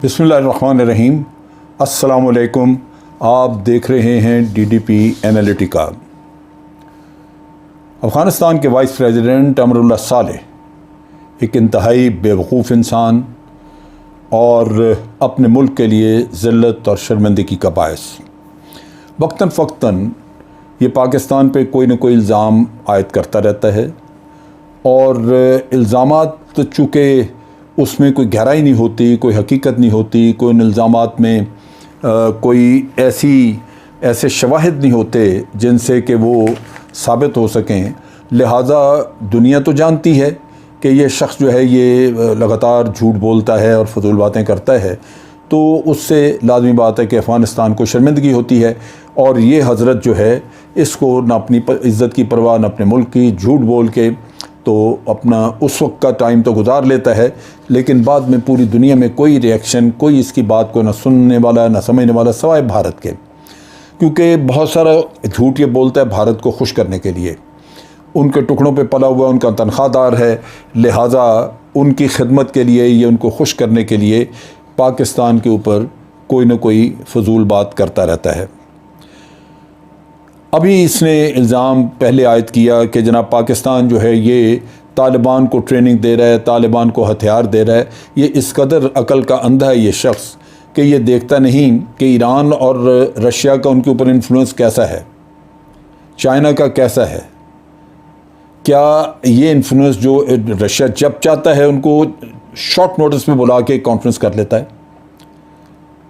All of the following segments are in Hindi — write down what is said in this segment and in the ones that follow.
बिस्मिल्लाहिर्रहमानिर्रहीम। अस्सलामुअलैकुम। आप देख रहे हैं DDP एनालिटिका। अफ़गानिस्तान के वाइस प्रेसिडेंट अमरुल्लाह सालेह एक इंतहाई बेवकूफ़ इंसान और अपने मुल्क के लिए ज़िल्लत और शर्मिंदगी का बायस। वक्तन फ़क्तन ये पाकिस्तान पे कोई न कोई इल्ज़ाम आयद करता रहता है और इल्ज़ामात चूँकि उसमें कोई गहराई नहीं होती, कोई हकीकत नहीं होती, कोई उन इल्ज़ामात में कोई ऐसे शवाहिद नहीं होते जिनसे कि वो साबित हो सकें। लिहाजा दुनिया तो जानती है कि ये शख्स जो है ये लगातार झूठ बोलता है और फजूल बातें करता है, तो उससे लाजमी बात है कि अफ़गानिस्तान को शर्मिंदगी होती है। और ये हज़रत जो है इसको ना अपनी इज़्ज़त की परवाह ना अपने मुल्क की, झूठ बोल के तो अपना उस वक्त का टाइम तो गुजार लेता है, लेकिन बाद में पूरी दुनिया में कोई रिएक्शन, कोई इसकी बात को ना सुनने वाला ना समझने वाला सिवाय भारत के। क्योंकि बहुत सारा झूठ ये बोलता है भारत को खुश करने के लिए, उनके टुकड़ों पे पला हुआ उनका तनख्वाहदार है, लिहाजा उनकी खिदमत के लिए, ये उनको खुश करने के लिए पाकिस्तान के ऊपर कोई ना कोई फजूल बात करता रहता है। अभी इसने इल्ज़ाम पहले आयद किया कि जनाब पाकिस्तान जो है ये तालिबान को ट्रेनिंग दे रहा है, तालिबान को हथियार दे रहा है। ये इस कदर अकल का अंधा है ये शख्स कि ये देखता नहीं कि ईरान और रशिया का उनके ऊपर इन्फ्लुएंस कैसा है, चाइना का कैसा है। क्या ये इन्फ्लुएंस जो रशिया जब चाहता है उनको शॉर्ट नोटिस में बुला के कॉन्फ्रेंस कर लेता है,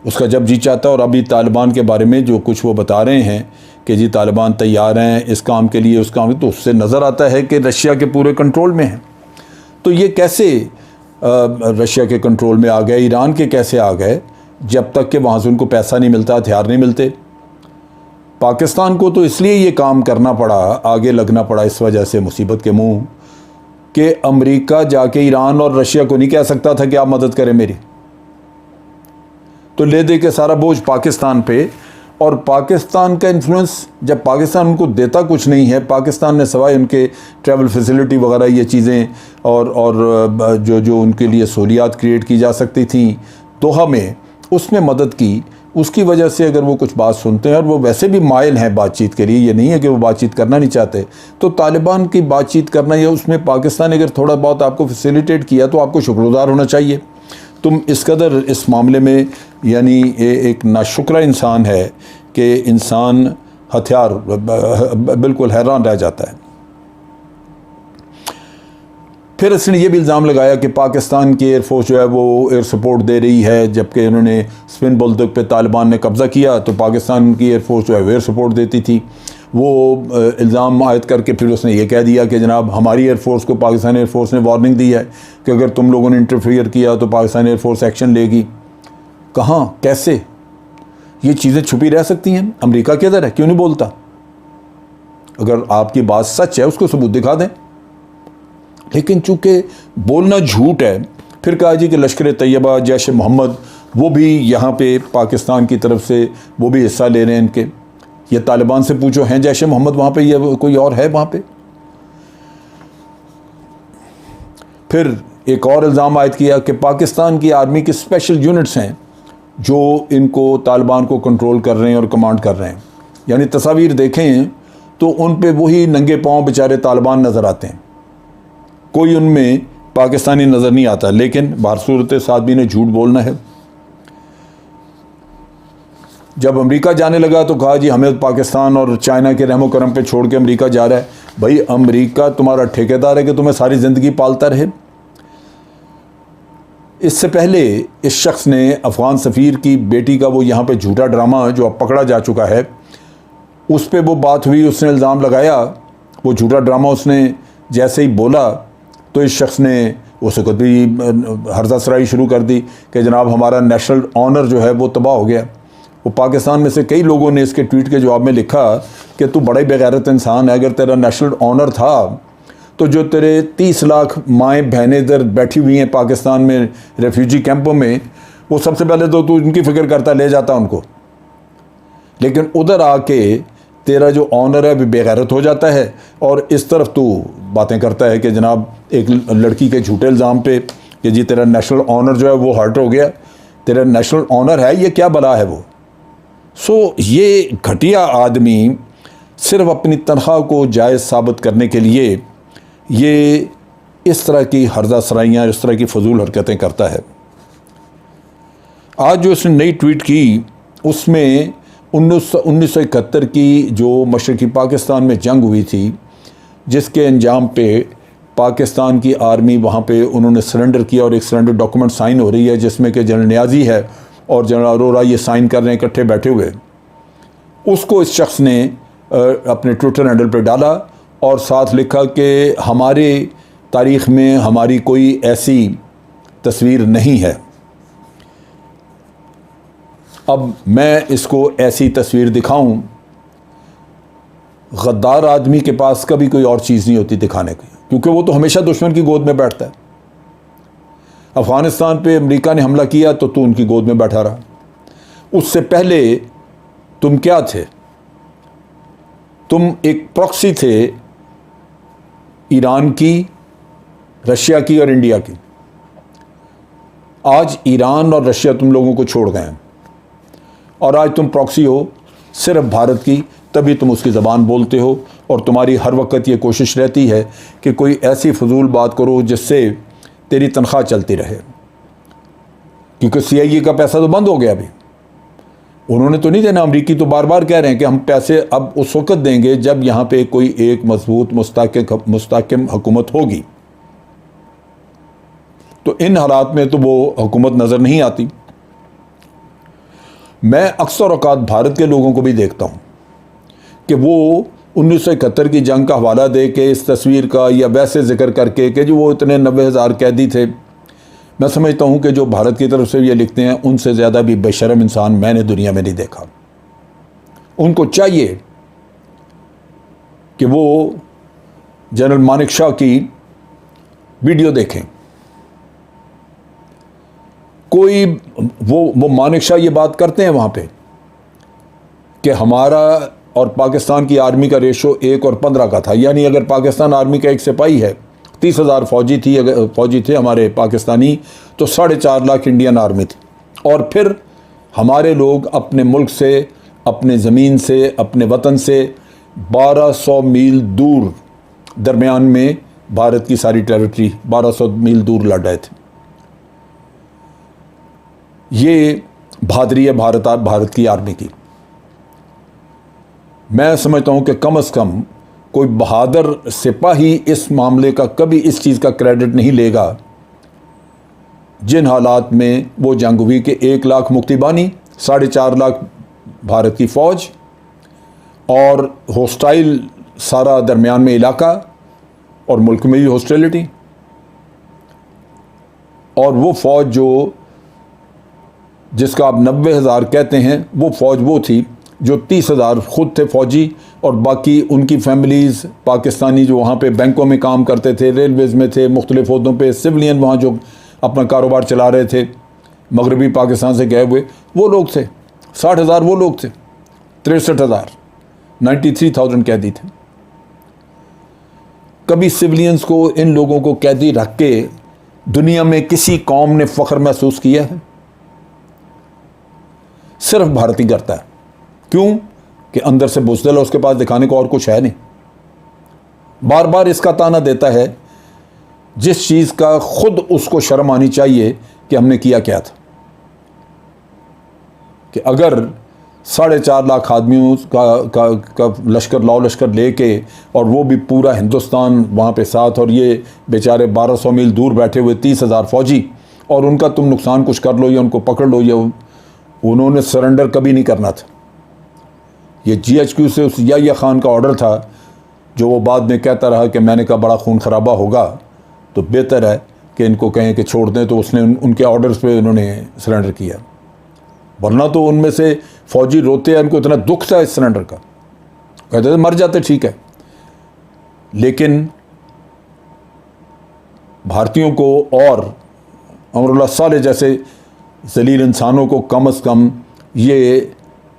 उसका जब जी चाहता है। और अभी तालिबान के बारे में जो कुछ वो बता रहे हैं कि जी तालिबान तैयार हैं इस काम के लिए, उस काम के, तो उससे नज़र आता है कि रशिया के पूरे कंट्रोल में है। तो ये कैसे रशिया के कंट्रोल में आ गए, ईरान के कैसे आ गए, जब तक कि वहाँ से उनको पैसा नहीं मिलता, हथियार नहीं मिलते। पाकिस्तान को तो इसलिए ये काम करना पड़ा, आगे लगना पड़ा इस वजह से मुसीबत के मुँह, कि अमेरिका जाके ईरान और रशिया को नहीं कह सकता था कि आप मदद करें मेरी, तो ले दे के सारा बोझ पाकिस्तान पे। और पाकिस्तान का इन्फ्लुएंस जब पाकिस्तान उनको देता कुछ नहीं है, पाकिस्तान ने सवाए उनके ट्रैवल फैसिलिटी वगैरह ये चीज़ें और जो उनके लिए सहूलियात क्रिएट की जा सकती थी दोहा में, उसमें मदद की। उसकी वजह से अगर वो कुछ बात सुनते हैं, और वो वैसे भी माइल हैं बातचीत के लिए, ये नहीं है कि वो बातचीत करना नहीं चाहते, तो तालिबान की बातचीत करना या उसमें पाकिस्तान ने अगर थोड़ा बहुत आपको फैसिलिटेट किया तो आपको शुक्रगुजार होना चाहिए। तुम इस कदर इस मामले में यानी एक नाशुक्रा इंसान है कि इंसान हथियार बिल्कुल हैरान रह जाता है। फिर इसने ये भी इल्ज़ाम लगाया कि पाकिस्तान की एयरफोर्स जो है वो एयर सपोर्ट दे रही है, जबकि उन्होंने स्पिन बुलदुक पे तालिबान ने कब्ज़ा किया तो पाकिस्तान की एयरफोर्स जो है एयर सपोर्ट देती थी। वो इल्ज़ाम आयद करके फिर उसने ये कह दिया कि जनाब हमारी एयरफोर्स को पाकिस्तान एयरफोर्स ने वार्निंग दी है कि अगर तुम लोगों ने इंटरफियर किया तो पाकिस्तान एयरफोर्स एक्शन लेगी। कहाँ, कैसे ये चीज़ें छुपी रह सकती हैं? अमेरिका किधर है, क्यों नहीं बोलता? अगर आपकी बात सच है उसको सबूत दिखा दें। लेकिन चूँकि बोलना झूठ है, फिर कहा जी कि लश्कर तैयबा, जैश मोहम्मद, वो भी यहाँ पे पाकिस्तान की तरफ से वो भी हिस्सा ले रहे हैं इनके। ये तालिबान से पूछो हैं जैश मोहम्मद वहाँ पे, ये कोई और है वहाँ पे? फिर एक और इल्ज़ाम आयद किया कि पाकिस्तान की आर्मी की स्पेशल यूनिट्स हैं जो इनको तालिबान को कंट्रोल कर रहे हैं और कमांड कर रहे हैं। यानी तस्वीर देखें तो उन पे वही नंगे पाँव बेचारे तालिबान नज़र आते हैं, कोई उनमें पाकिस्तानी नज़र नहीं आता। लेकिन बाहर सूरत सादमी ने झूठ बोलना है। जब अमेरिका जाने लगा तो कहा जी हमें पाकिस्तान और चाइना के रहमो करम पे छोड़ के अमेरिका जा रहा है। भाई अमेरिका तुम्हारा ठेकेदार है कि तुम्हें सारी ज़िंदगी पालता रहे? इससे पहले इस शख्स ने अफ़गान सफ़ीर की बेटी का वो यहाँ पे झूठा ड्रामा जो अब पकड़ा जा चुका है, उस पर वो बात हुई, उसने इल्ज़ाम लगाया, वो झूठा ड्रामा उसने जैसे ही बोला तो इस शख्स ने उस वक़्त भी हर्जासराई शुरू कर दी कि जनाब हमारा नेशनल ऑनर जो है वो तबाह हो गया। वो पाकिस्तान में से कई लोगों ने इसके ट्वीट के जवाब में लिखा कि तू बड़ा ही बेगैरत इंसान है, अगर तेरा नेशनल ऑनर था तो जो तेरे 30 लाख माएँ बहनें इधर बैठी हुई हैं पाकिस्तान में रेफ्यूजी कैंपों में, वो सबसे पहले तो तू उनकी फ़िक्र करता, ले जाता उनको। लेकिन उधर आके तेरा जो ऑनर है भी बेगैरत हो जाता है और इस तरफ तू बातें करता है कि जनाब एक लड़की के झूठे इल्ज़ाम पे कि जी तेरा नेशनल ऑनर जो है वो हर्ट हो गया। तेरा नेशनल ऑनर है, ये क्या बला है वो। सो ये घटिया आदमी सिर्फ अपनी तनख्वाह को जायज़ साबित करने के लिए ये इस तरह की हर्जा सराइयाँ, इस तरह की फजूल हरकतें करता है। आज जो उसने नई ट्वीट की उसमें 1971 की जो मशरक़ी पाकिस्तान में जंग हुई थी, जिसके अंजाम पे पाकिस्तान की आर्मी वहाँ पे उन्होंने सरेंडर किया और एक सरेंडर डॉक्यूमेंट साइन हो रही है जिसमें कि जनरल नियाज़ी है और जनरल अरोरा ये साइन कर रहे हैं इकट्ठे बैठे हुए। उसको इस शख्स ने अपने ट्विटर हैंडल पे डाला और साथ लिखा कि हमारे तारीख़ में हमारी कोई ऐसी तस्वीर नहीं है। अब मैं इसको ऐसी तस्वीर दिखाऊं, गद्दार आदमी के पास कभी कोई और चीज़ नहीं होती दिखाने की, क्योंकि वो तो हमेशा दुश्मन की गोद में बैठता है। अफ़गानिस्तान पे अमेरिका ने हमला किया तो तू उनकी गोद में बैठा रहा। उससे पहले तुम क्या थे? तुम एक प्रॉक्सी थे ईरान की, रशिया की और इंडिया की। आज ईरान और रशिया तुम लोगों को छोड़ गए हैं और आज तुम प्रॉक्सी हो सिर्फ भारत की, तभी तुम उसकी ज़बान बोलते हो और तुम्हारी हर वक्त ये कोशिश रहती है कि कोई ऐसी फजूल बात करो जिससे तेरी तनख्वाह चलती रहे। क्योंकि CIA का पैसा तो बंद हो गया अभी, उन्होंने तो नहीं देना। अमरीकी तो बार बार कह रहे हैं कि हम पैसे अब उस वक्त देंगे जब यहाँ पे कोई एक मजबूत मुस्तहकम हुकूमत होगी। तो इन हालात में तो वो हुकूमत नज़र नहीं आती। मैं अक्सर औकात भारत के लोगों को भी देखता हूँ कि वो 1971 की जंग का हवाला दे के इस तस्वीर का या वैसे जिक्र करके कि जो वो इतने 90,000 कैदी थे, मैं समझता हूँ कि जो भारत की तरफ से ये लिखते हैं उनसे ज़्यादा भी बेशर्म इंसान मैंने दुनिया में नहीं देखा। उनको चाहिए कि वो जनरल मानेकशॉ की वीडियो देखें। कोई वो मानेकशॉ ये बात करते हैं वहाँ पे कि हमारा और पाकिस्तान की आर्मी का रेशो 1 और 15 का था, यानी अगर पाकिस्तान आर्मी का एक सिपाही है, 30,000 फौजी थे हमारे पाकिस्तानी, तो 4.5 लाख इंडियन आर्मी थी। और फिर हमारे लोग अपने मुल्क से, अपने ज़मीन से, अपने वतन से 1200 मील दूर दरमियान में भारत की सारी टेरिटरी 1200 मील दूर लड़ रहे थे। ये बहादुरी है भारत की आर्मी की। मैं समझता हूँ कि कम से कम कोई बहादुर सिपाही इस मामले का कभी इस चीज़ का क्रेडिट नहीं लेगा जिन हालात में वो जंग हुई कि 1 लाख मुक्तिबानी, 4.5 लाख भारत की फ़ौज और हॉस्टाइल सारा दरमियान में इलाका और मुल्क में भी हॉस्टिलिटी। और वो फ़ौज जिसका आप 90,000 कहते हैं, वो फ़ौज वो थी जो 30,000 ख़ुद थे फ़ौजी और बाकी उनकी फैमिलीज़ पाकिस्तानी जो वहाँ पे बैंकों में काम करते थे, रेलवेज़ में थे, मुख्तलिफ ओहदों पे, सिविलियन वहाँ जो अपना कारोबार चला रहे थे, मगरबी पाकिस्तान से गए हुए वो लोग थे। 60,000 वो लोग थे, 63,000, 93,000 कैदी थे। कभी सिविलियंस को, इन लोगों को कैदी रख के दुनिया में किसी कौम ने फ़ख्र महसूस किया है? सिर्फ भारत ही करता है। क्यों? कि अंदर से बुज़दिल है, उसके पास दिखाने को और कुछ है नहीं। बार बार इसका ताना देता है जिस चीज़ का खुद उसको शर्म आनी चाहिए कि हमने किया क्या था। कि अगर 4.5 लाख आदमियों का लश्कर, लाओ लश्कर लेके, और वो भी पूरा हिंदुस्तान वहाँ पे साथ, और ये बेचारे 1200 मील दूर बैठे हुए 30,000 फ़ौजी, और उनका तुम नुकसान कुछ कर लो या उनको पकड़ लो, या उन्होंने सरेंडर कभी नहीं करना था। ये GHQ से उस याह्या खान का ऑर्डर था जो वो बाद में कहता रहा कि मैंने कहा बड़ा खून खराबा होगा तो बेहतर है कि इनको कहें कि छोड़ दें, तो उसने उनके ऑर्डर्स पे उन्होंने सरेंडर किया। वरना तो उनमें से फ़ौजी रोते हैं, उनको इतना दुख था इस सरेंडर का, कहते थे मर जाते ठीक है। लेकिन भारतीयों को और अमरुल्लाह साले जैसे ज़लील इंसानों को कम से कम ये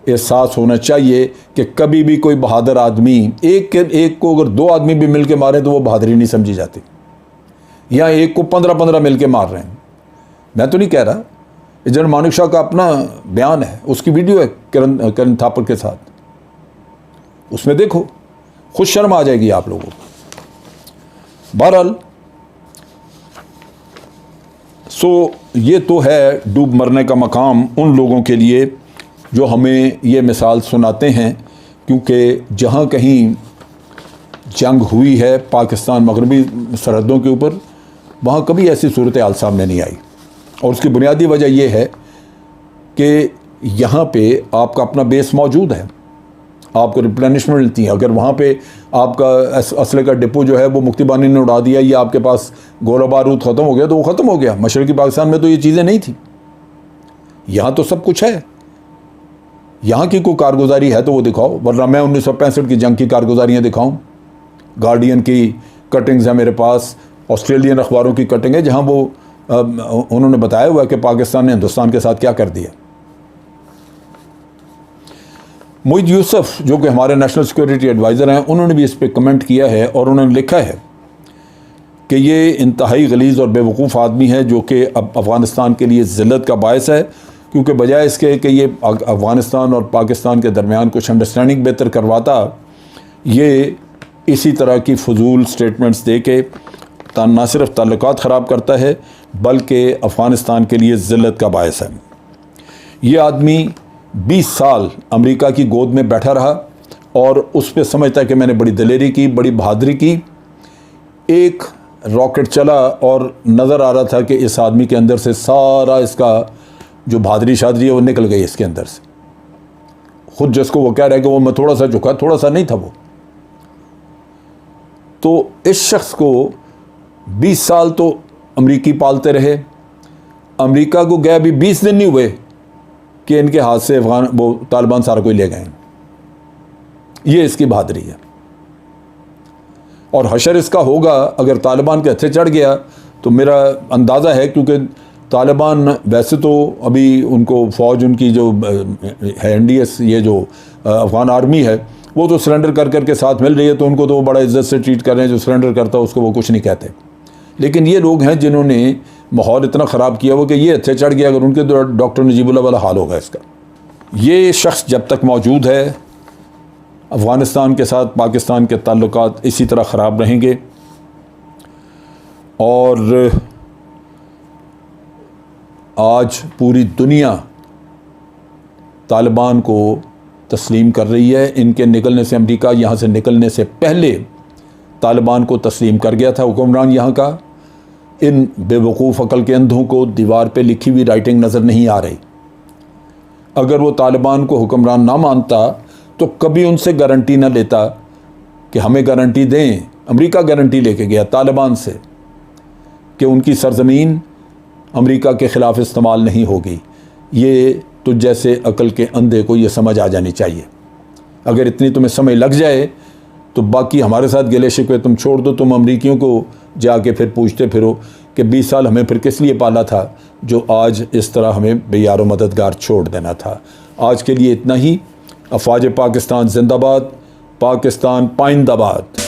एहसास होना चाहिए कि कभी भी कोई बहादुर आदमी, एक को अगर 2 आदमी भी मिल के मारे तो वो बहादुरी नहीं समझी जाती। यहाँ एक को 15-15 मिल के मार रहे हैं। मैं तो नहीं कह रहा जनरल मानिक शाह का अपना बयान है, उसकी वीडियो है करण थापर के साथ, उसमें देखो, खुद शर्म आ जाएगी आप लोगों को। बहरहाल ये तो है डूब मरने का मकाम उन लोगों के लिए जो हमें ये मिसाल सुनाते हैं, क्योंकि जहाँ कहीं जंग हुई है पाकिस्तान मगरबी सरहदों के ऊपर, वहाँ कभी ऐसी सूरत हाल सामने नहीं आई। और उसकी बुनियादी वजह यह है कि यहाँ पे आपका अपना बेस मौजूद है, आपको रिप्लेनिशमेंट मिलती है। अगर वहाँ पे आपका असले का डिपो जो है वो मुक्तिबानी ने उड़ा दिया या आपके पास गोला बारूद ख़त्म हो गया तो वो ख़त्म हो गया। मशरक़ी पाकिस्तान में तो ये चीज़ें नहीं थी, यहाँ तो सब कुछ है। यहाँ की कोई कारगुजारी है तो वो दिखाओ, वरना मैं 1965 की जंग की कारगुजारियाँ दिखाऊँ। गार्डियन की कटिंग्स है मेरे पास, ऑस्ट्रेलियन अखबारों की कटिंग है, जहाँ वो उन्होंने बताया हुआ है कि पाकिस्तान ने हिंदुस्तान के साथ क्या कर दिया। मोईद यूसुफ जो कि हमारे नेशनल सिक्योरिटी एडवाइज़र हैं, उन्होंने भी इस पर कमेंट किया है और उन्होंने लिखा है कि ये इंतहाई गलीज़ और बेवकूफ़ आदमी है जो कि अब अफ़गानिस्तान के लिए ज़िल्लत का बायस है, क्योंकि बजाय इसके कि ये अफ़गानिस्तान और पाकिस्तान के दरमियान कुछ अंडरस्टैंडिंग बेहतर करवाता, ये इसी तरह की फजूल स्टेटमेंट्स दे के ना सिर्फ ताल्लुकात ख़राब करता है बल्कि अफ़गानिस्तान के लिए ज़िल्लत का बायस है। ये आदमी 20 साल अमेरिका की गोद में बैठा रहा और उस पर समझता है कि मैंने बड़ी दिलेरी की, बड़ी बहादुरी की। एक रॉकेट चला और नज़र आ रहा था कि इस आदमी के अंदर से सारा इसका जो बहादुरी शादरी है वो निकल गई इसके अंदर से। खुद जिसको वो कह रहा है कि वो मैं थोड़ा सा झुका, थोड़ा सा नहीं था वो। तो इस शख्स को 20 साल तो अमरीकी पालते रहे, अमेरिका को गए अभी 20 दिन नहीं हुए कि इनके हाथ से वो तालिबान सारा कोई ले गए। ये इसकी बहादुरी है और हशर इसका होगा अगर तालिबान के हत्थे चढ़ गया तो मेरा अंदाज़ा है, क्योंकि तालिबान वैसे तो अभी उनको फ़ौज उनकी जो है NDS, ये जो अफ़गान आर्मी है, वो तो सरेंडर कर कर के साथ मिल रही है, तो उनको तो वो बड़ा इज्जत से ट्रीट कर रहे हैं। जो सरेंडर करता है उसको वो कुछ नहीं कहते। लेकिन ये लोग हैं जिन्होंने माहौल इतना ख़राब किया वो कि ये हत्थे चढ़ गया, अगर उनके तो डॉक्टर नजीबुल्लाह वाला हाल होगा इसका। ये शख्स जब तक मौजूद है अफ़गानिस्तान के साथ पाकिस्तान के ताल्लुकात इसी तरह ख़राब रहेंगे। और आज पूरी दुनिया तालिबान को तस्लीम कर रही है। इनके निकलने से, अमेरिका यहाँ से निकलने से पहले तालिबान को तस्लीम कर गया था हुक्मरान यहाँ का। इन बेवकूफ़ अकल के अंधों को दीवार पे लिखी हुई राइटिंग नज़र नहीं आ रही। अगर वो तालिबान को हुक्मरान ना मानता तो कभी उनसे गारंटी ना लेता कि हमें गारंटी दें। अमेरिका गारंटी लेके गया तालिबान से कि उनकी सरजमीन अमेरिका के ख़िलाफ़ इस्तेमाल नहीं होगी। ये तो जैसे अकल के अंधे को ये समझ आ जानी चाहिए। अगर इतनी तुम्हें समझ लग जाए तो बाकी हमारे साथ गिले शिकवे तुम छोड़ दो। तुम अमरीकियों को जाके फिर पूछते फिरो कि 20 साल हमें फिर किस लिए पाला था, जो आज इस तरह हमें बेयारो मददगार छोड़ देना था। आज के लिए इतना ही। अफ़वाज पाकिस्तान जिंदाबाद, पाकिस्तान पाइंदाबाद।